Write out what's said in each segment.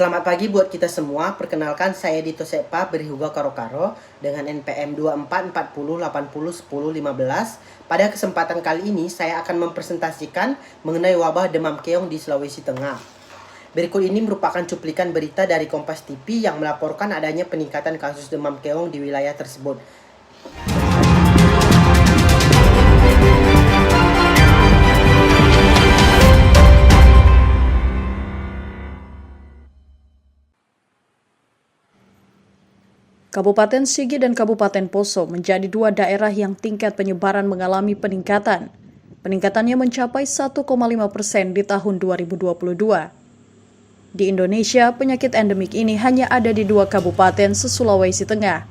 Selamat pagi buat kita semua. Perkenalkan saya Dito Sepa Berihuga Karo-Karo dengan NPM 2440801015. Pada kesempatan kali ini saya akan mempresentasikan mengenai wabah demam keong di Sulawesi Tengah. Berikut ini merupakan cuplikan berita dari Kompas TV yang melaporkan adanya peningkatan kasus demam keong di wilayah tersebut. Kabupaten Sigi dan Kabupaten Poso menjadi dua daerah yang tingkat penyebaran mengalami peningkatan. Peningkatannya mencapai 1,5% di tahun 2022. Di Indonesia, penyakit endemik ini hanya ada di dua kabupaten se-Sulawesi Tengah.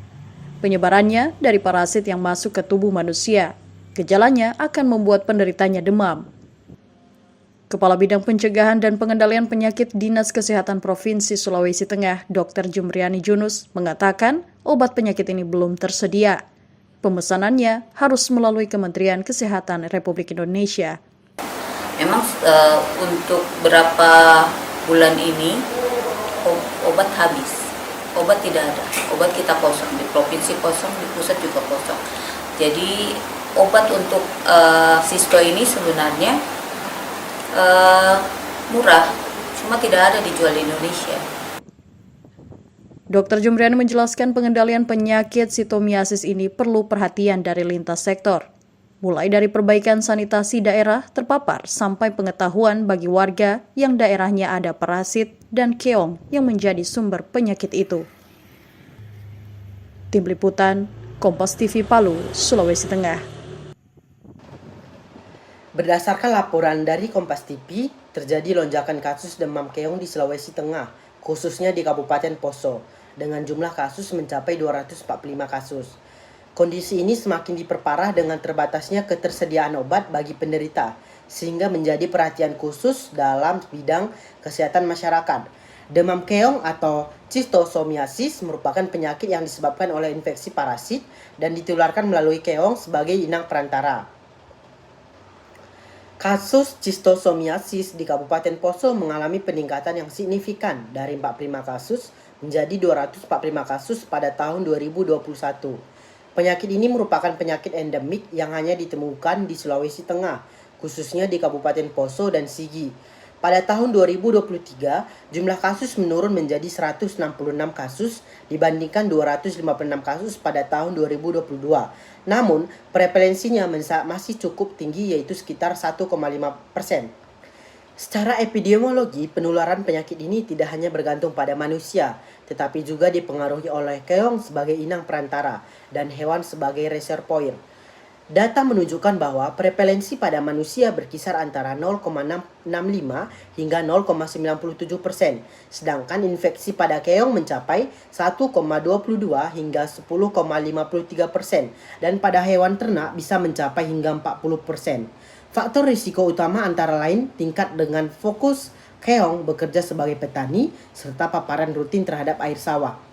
Penyebarannya dari parasit yang masuk ke tubuh manusia. Gejalanya akan membuat penderitanya demam. Kepala Bidang Pencegahan dan Pengendalian Penyakit Dinas Kesehatan Provinsi Sulawesi Tengah, Dr. Jumriani Junus, mengatakan obat penyakit ini belum tersedia. Pemesanannya harus melalui Kementerian Kesehatan Republik Indonesia. Memang untuk beberapa bulan ini obat habis, obat tidak ada, obat kita kosong, di provinsi kosong, di pusat juga kosong. Jadi obat untuk sisto ini sebenarnya murah, cuma tidak ada dijual di Indonesia. Dr. Jumriani menjelaskan pengendalian penyakit sitomiasis ini perlu perhatian dari lintas sektor, mulai dari perbaikan sanitasi daerah terpapar sampai pengetahuan bagi warga yang daerahnya ada parasit dan keong yang menjadi sumber penyakit itu. Tim Liputan, Kompas TV Palu, Sulawesi Tengah. Berdasarkan laporan dari Kompas TV, terjadi lonjakan kasus demam keong di Sulawesi Tengah, khususnya di Kabupaten Poso, dengan jumlah kasus mencapai 245 kasus. Kondisi ini semakin diperparah dengan terbatasnya ketersediaan obat bagi penderita, sehingga menjadi perhatian khusus dalam bidang kesehatan masyarakat. Demam keong atau Schistosomiasis merupakan penyakit yang disebabkan oleh infeksi parasit dan ditularkan melalui keong sebagai inang perantara. Kasus Schistosomiasis di Kabupaten Poso mengalami peningkatan yang signifikan dari 45 kasus menjadi 245 kasus pada tahun 2021. Penyakit ini merupakan penyakit endemik yang hanya ditemukan di Sulawesi Tengah, khususnya di Kabupaten Poso dan Sigi. Pada tahun 2023, jumlah kasus menurun menjadi 166 kasus dibandingkan 256 kasus pada tahun 2022. Namun, prevalensinya masih cukup tinggi yaitu sekitar 1,5%. Secara epidemiologi, penularan penyakit ini tidak hanya bergantung pada manusia, tetapi juga dipengaruhi oleh keong sebagai inang perantara dan hewan sebagai reservoir. Data menunjukkan bahwa prevalensi pada manusia berkisar antara 0,65 hingga 0,97%, sedangkan infeksi pada keong mencapai 1,22 hingga 10,53%, dan pada hewan ternak bisa mencapai hingga 40%. Faktor risiko utama antara lain tingkat dengan fokus keong bekerja sebagai petani, serta paparan rutin terhadap air sawah.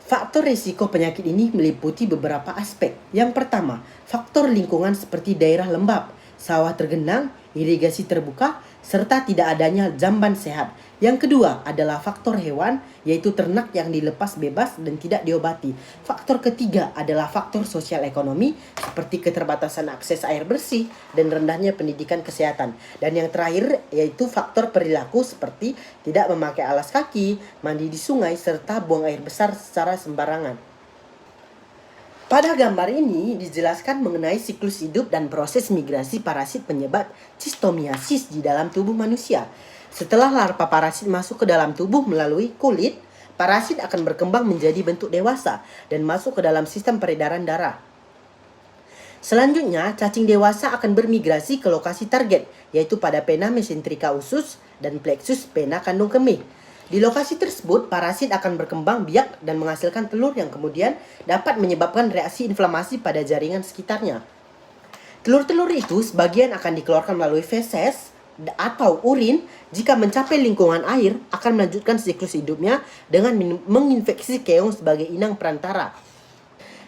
Faktor risiko penyakit ini meliputi beberapa aspek. Yang pertama, faktor lingkungan seperti daerah lembab, sawah tergenang, irigasi terbuka, serta tidak adanya jamban sehat. Yang kedua adalah faktor hewan, yaitu ternak yang dilepas bebas dan tidak diobati. Faktor ketiga adalah faktor sosial ekonomi, seperti keterbatasan akses air bersih dan rendahnya pendidikan kesehatan. Dan yang terakhir yaitu faktor perilaku seperti tidak memakai alas kaki, mandi di sungai, serta buang air besar secara sembarangan. Pada gambar ini dijelaskan mengenai siklus hidup dan proses migrasi parasit penyebab Schistosomiasis di dalam tubuh manusia. Setelah larva parasit masuk ke dalam tubuh melalui kulit, parasit akan berkembang menjadi bentuk dewasa dan masuk ke dalam sistem peredaran darah. Selanjutnya, cacing dewasa akan bermigrasi ke lokasi target, yaitu pada pena mesenterika usus dan plexus pena kandung kemih. Di lokasi tersebut, parasit akan berkembang biak dan menghasilkan telur yang kemudian dapat menyebabkan reaksi inflamasi pada jaringan sekitarnya. Telur-telur itu sebagian akan dikeluarkan melalui feses atau urin. Jika mencapai lingkungan air, akan melanjutkan siklus hidupnya dengan menginfeksi keong sebagai inang perantara.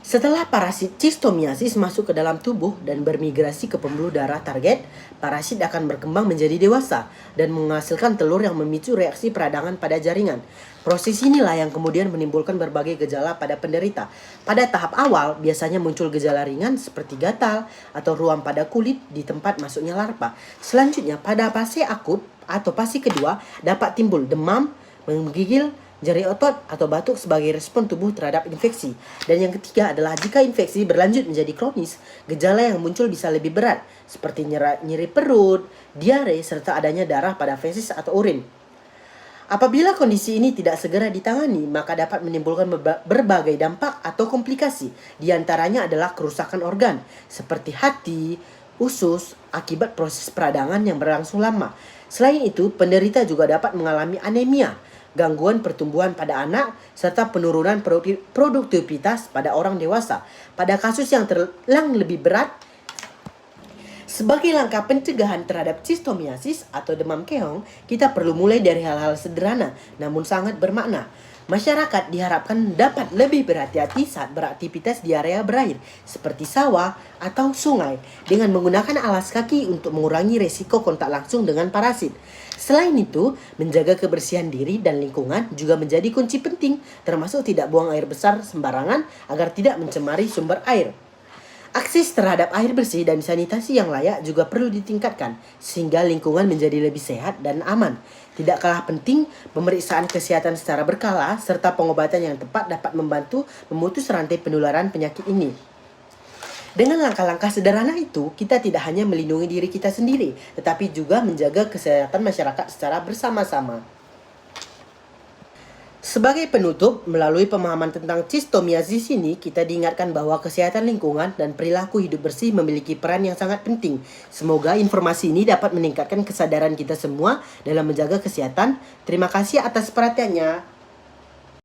Setelah parasit Schistomiasis masuk ke dalam tubuh dan bermigrasi ke pembuluh darah target, parasit akan berkembang menjadi dewasa dan menghasilkan telur yang memicu reaksi peradangan pada jaringan. Proses inilah yang kemudian menimbulkan berbagai gejala pada penderita. Pada tahap awal, biasanya muncul gejala ringan seperti gatal atau ruam pada kulit di tempat masuknya larva. Selanjutnya, pada fase akut atau fase kedua, dapat timbul demam, menggigil, nyeri otot atau batuk sebagai respon tubuh terhadap infeksi. Dan yang ketiga adalah jika infeksi berlanjut menjadi kronis, gejala yang muncul bisa lebih berat seperti nyeri perut, diare, serta adanya darah pada fesis atau urin. Apabila kondisi ini tidak segera ditangani, maka dapat menimbulkan berbagai dampak atau komplikasi. Di antaranya adalah kerusakan organ seperti hati, usus akibat proses peradangan yang berlangsung lama. Selain itu, penderita juga dapat mengalami anemia, gangguan pertumbuhan pada anak, serta penurunan produktivitas pada orang dewasa. Pada kasus yang terbilang lebih berat, sebagai langkah pencegahan terhadap Schistomiasis atau demam keong, kita perlu mulai dari hal-hal sederhana namun sangat bermakna. Masyarakat diharapkan dapat lebih berhati-hati saat beraktivitas di area berair seperti sawah atau sungai dengan menggunakan alas kaki untuk mengurangi resiko kontak langsung dengan parasit. Selain itu, menjaga kebersihan diri dan lingkungan juga menjadi kunci penting, termasuk tidak buang air besar sembarangan agar tidak mencemari sumber air. Akses terhadap air bersih dan sanitasi yang layak juga perlu ditingkatkan sehingga lingkungan menjadi lebih sehat dan aman. Tidak kalah penting, pemeriksaan kesehatan secara berkala serta pengobatan yang tepat dapat membantu memutus rantai penularan penyakit ini. Dengan langkah-langkah sederhana itu, kita tidak hanya melindungi diri kita sendiri, tetapi juga menjaga kesehatan masyarakat secara bersama-sama. Sebagai penutup, melalui pemahaman tentang Schistomiasis ini, kita diingatkan bahwa kesehatan lingkungan dan perilaku hidup bersih memiliki peran yang sangat penting. Semoga informasi ini dapat meningkatkan kesadaran kita semua dalam menjaga kesehatan. Terima kasih atas perhatiannya.